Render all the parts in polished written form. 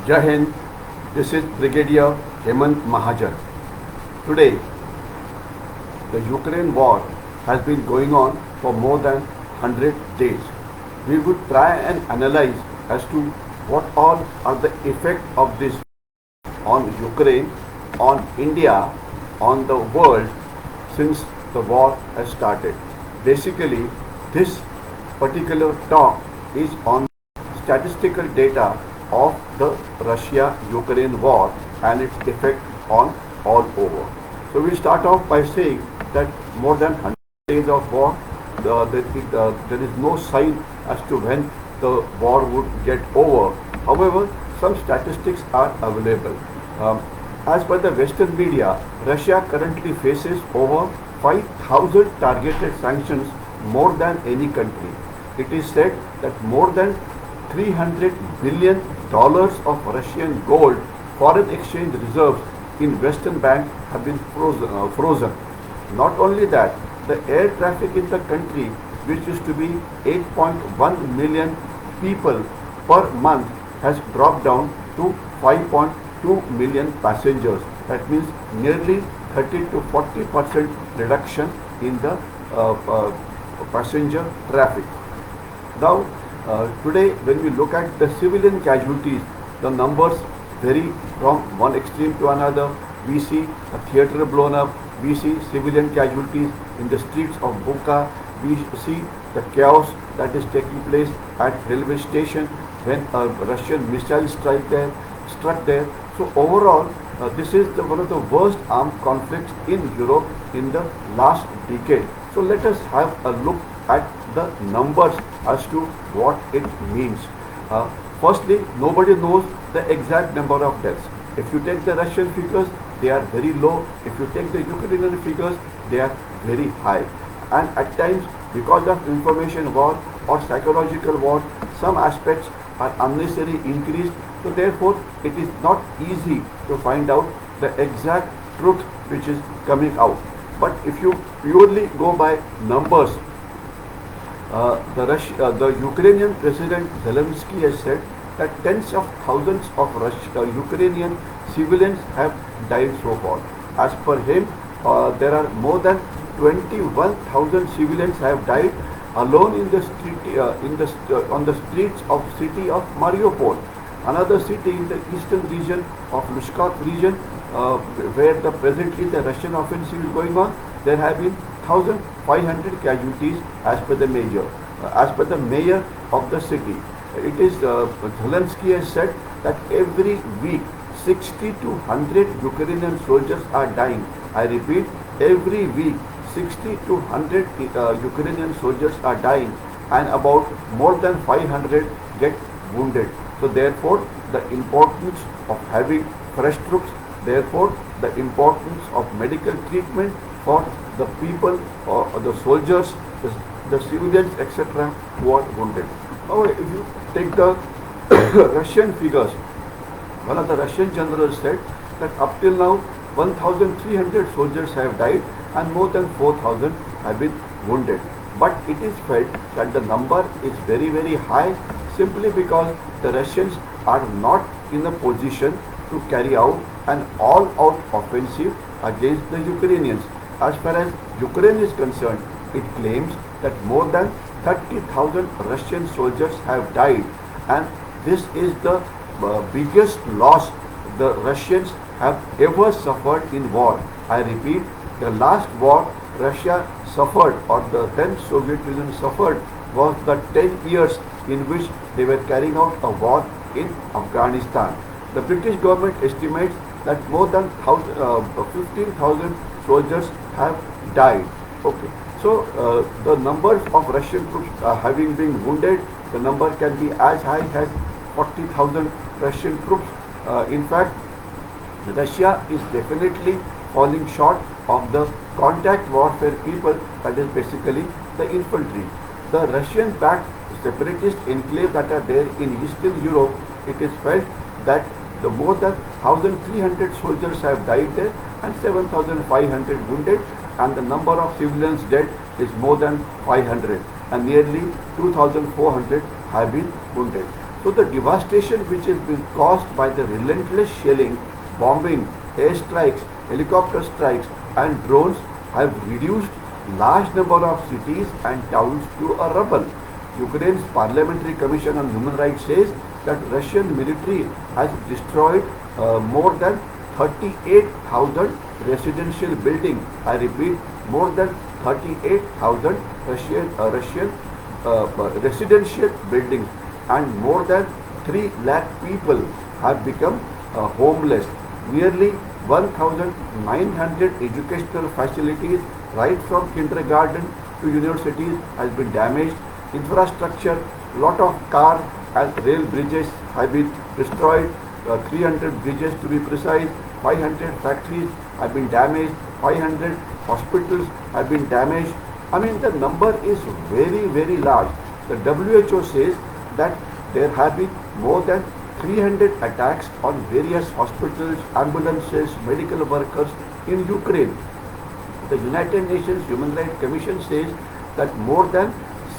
Jai Hind, this is Brigadier Hemant Mahajan. Today, the Ukraine war has been going on for more than 100 days. We would try and analyze as to what all are the effects of this on Ukraine, on India, on the world since the war has started. Basically, this particular talk is on statistical data of the Russia-Ukraine war and its effect on all over. So we start off by saying that more than 100 days of war, there is no sign as to when the war would get over. However, some statistics are available. As per the Western media, Russia currently faces over 5,000 targeted sanctions more than any country. It is said that more than $300 billion of Russian gold foreign exchange reserves in Western banks have been frozen. Not only that, the air traffic in the country, which used to be 8.1 million people per month, has dropped down to 5.2 million passengers. That means nearly 30 to 40% reduction in the passenger traffic. Now, today when we look at the civilian casualties, the numbers vary from one extreme to another. We see a theatre blown up, we see civilian casualties in the streets of Bucha, we see the chaos that is taking place at railway station when a Russian missile struck there. So overall, this is one of the worst armed conflicts in Europe in the last decade. So let us have a look at the numbers as to what it means. Firstly, nobody knows the exact number of deaths. If you take the Russian figures, they are very low. If you take the Ukrainian figures, they are very high. And at times, because of information war or psychological war, some aspects are unnecessarily increased. So therefore, it is not easy to find out the exact truth which is coming out. But if you purely go by numbers, the Ukrainian President Zelensky has said that tens of thousands of Ukrainian civilians have died so far. As per him, there are more than 21,000 civilians have died alone in the street, on the streets of city of Mariupol. Another city in the eastern region of Lushkov region, where presently the Russian offensive is going on, there have been 1,500 casualties as per the mayor of the city. It is Zelensky has said that every week 60 to 100 Ukrainian soldiers are dying. I repeat, every week 60 to 100 Ukrainian soldiers are dying, and about more than 500 get wounded. So therefore, the importance of having fresh troops, therefore the importance of medical treatment for the people or the soldiers, the civilians, etc., who are wounded. However, if you take the Russian figures, one of the Russian generals said that up till now 1,300 soldiers have died and more than 4,000 have been wounded. But it is felt that the number is very, very high simply because the Russians are not in a position to carry out an all-out offensive against the Ukrainians. As far as Ukraine is concerned, it claims that more than 30,000 Russian soldiers have died, and this is the biggest loss the Russians have ever suffered in war. I repeat, the last war Russia suffered, or the then Soviet Union suffered, was the 10 years in which they were carrying out a war in Afghanistan. The British government estimates that more than 15,000 soldiers have died. Okay. So the numbers of Russian troops having been wounded, the number can be as high as 40,000 Russian troops. In fact, Russia is definitely falling short of the contact warfare people, that is basically the infantry. The Russian-backed separatist enclave that are there in Eastern Europe, it is felt that the more than 1,300 soldiers have died there and 7,500 wounded, and the number of civilians dead is more than 500, and nearly 2,400 have been wounded. So the devastation which has been caused by the relentless shelling, bombing, airstrikes, helicopter strikes and drones have reduced large number of cities and towns to a rubble. Ukraine's Parliamentary Commission on Human Rights says that Russian military has destroyed more than 38,000 residential buildings. I repeat, more than 38,000 Russian residential buildings, and more than 3 lakh people have become homeless. Nearly 1,900 educational facilities, right from kindergarten to universities, has been damaged. Infrastructure, lot of car and rail bridges have been destroyed. 300 bridges to be precise. 500 factories have been damaged. 500 hospitals have been damaged. I mean, the number is very, very large. The WHO says that there have been more than 300 attacks on various hospitals, ambulances, medical workers in Ukraine. The United Nations Human Rights Commission says that more than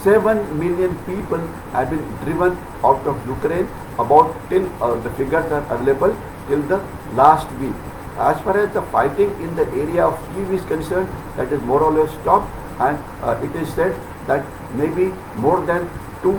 7 million people have been driven out of Ukraine. About till the figures are available till the last week. As far as the fighting in the area of Kyiv is concerned, that is more or less stopped, and it is said that maybe more than 2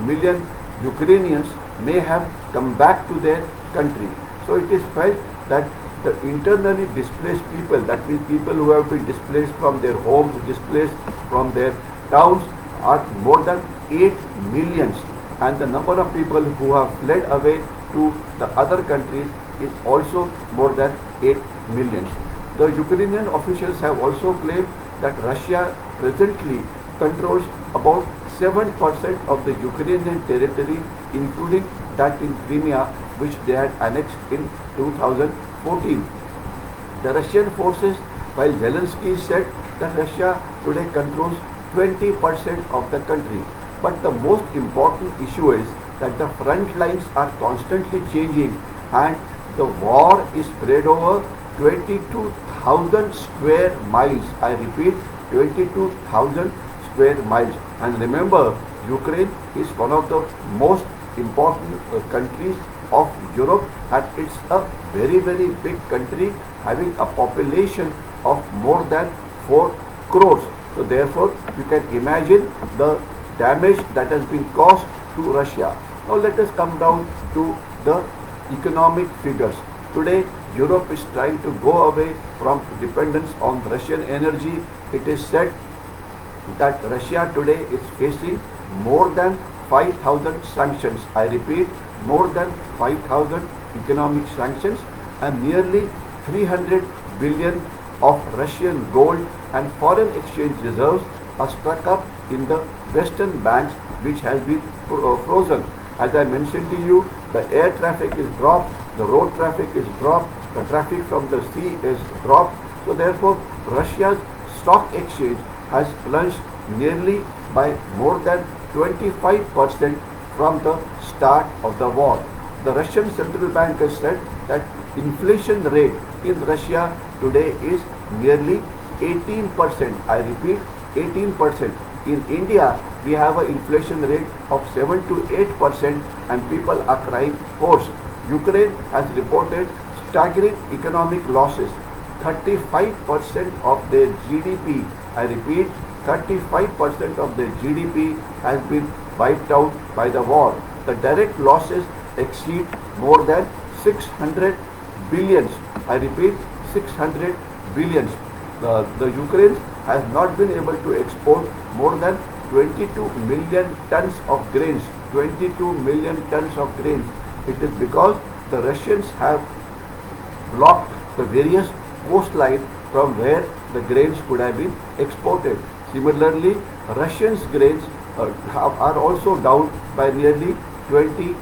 million Ukrainians may have come back to their country. So it is felt that the internally displaced people, that means people who have been displaced from their homes, displaced from their towns, are more than 8 millions, and the number of people who have fled away to the other countries is also more than 8 millions. The Ukrainian officials have also claimed that Russia presently controls about 7% of the Ukrainian territory, including that in Crimea, which they had annexed in 2014. The Russian forces, while Zelensky said that Russia today controls 20% of the country. But the most important issue is that the front lines are constantly changing, and the war is spread over 22,000 square miles. I repeat, 22,000 square miles. And remember, Ukraine is one of the most important countries of Europe, and it's a very, very big country having a population of more than 4 crores. So therefore, you can imagine the damage that has been caused to Russia. Now let us come down to the economic figures. Today, Europe is trying to go away from dependence on Russian energy. It is said that Russia today is facing more than 5,000 sanctions. I repeat, more than 5,000 economic sanctions, and nearly 300 billion of Russian gold and foreign exchange reserves are stuck up in the western banks, which has been frozen. As I mentioned to you, the air traffic is dropped, the road traffic is dropped, the traffic from the sea is dropped. So therefore, Russia's stock exchange has plunged nearly by more than 25% from the start of the war. The Russian central bank has said that inflation rate in Russia today is nearly 18%. I repeat, 18%. In India, we have an inflation rate of 7 to 8%, and people are crying hoarse. Ukraine has reported staggering economic losses. 35% of their GDP, I repeat, 35% of their GDP has been wiped out by the war. The direct losses exceed more than 600 billions. I repeat, 600 billions. The Ukraine has not been able to export more than 22 million tons of grains. 22 million tons of grains. It is because the Russians have blocked the various coastline from where the grains could have been exported. Similarly, Russians' grains are also down by nearly 20%.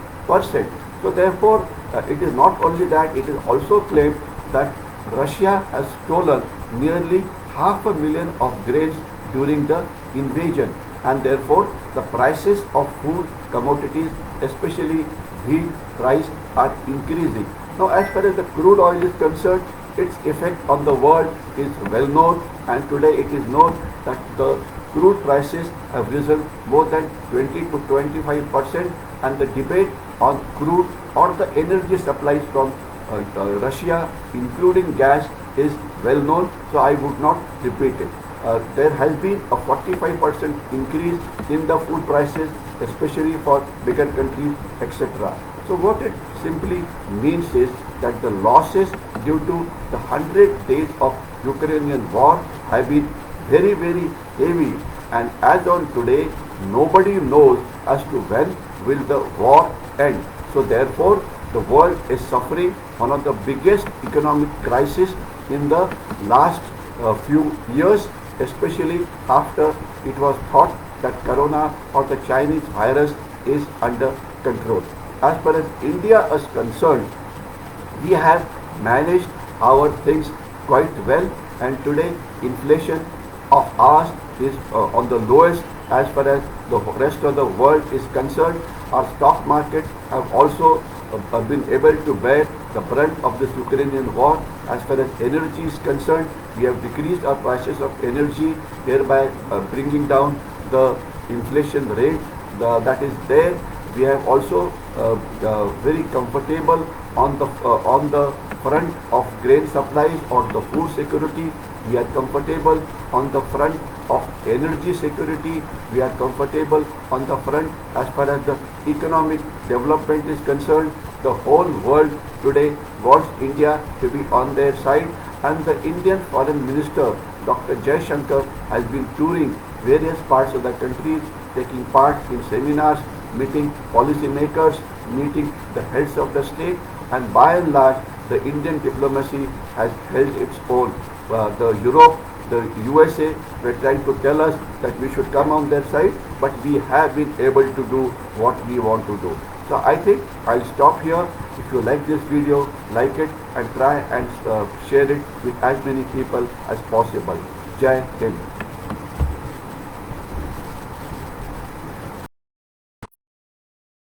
So therefore, it is not only that, it is also claimed that Russia has stolen nearly 500,000 of grains during the invasion, and therefore the prices of food commodities, especially wheat, rice, are increasing. Now, as far as the crude oil is concerned, its effect on the world is well known, and today it is known that the crude prices have risen more than 20 to 25%. and the debate on crude or the energy supplies from Russia, including gas, is well known, so I would not repeat it. There has been a 45% increase in the food prices, especially for bigger countries, etc. So what it simply means is that the losses due to the 100 days of Ukrainian war have been very, very heavy, and as on today, nobody knows as to when will the war end. So therefore, the world is suffering one of the biggest economic crises in the last few years, especially after it was thought that corona or the Chinese virus is under control. As far as India is concerned, we have managed our things quite well, and today inflation of ours is on the lowest as far as the rest of the world is concerned. Our stock market have also been able to bear the brunt of this Ukrainian war. As far as energy is concerned, we have decreased our prices of energy, thereby bringing down the inflation rate that is there. We have also very comfortable on the front of grain supplies or the food security. We are comfortable on the front of energy security. We are comfortable on the front as far as the economic development is concerned. The whole world today wants India to be on their side, and the Indian Foreign Minister Dr. Jaishankar has been touring various parts of the country, taking part in seminars, meeting policymakers, meeting the heads of the state, and by and large the Indian diplomacy has held its own. The Europe, the USA were trying to tell us that we should come on their side, but we have been able to do what we want to do. So I think I'll stop here. If you like this video, like it and try and share it with as many people as possible. Jai Hind.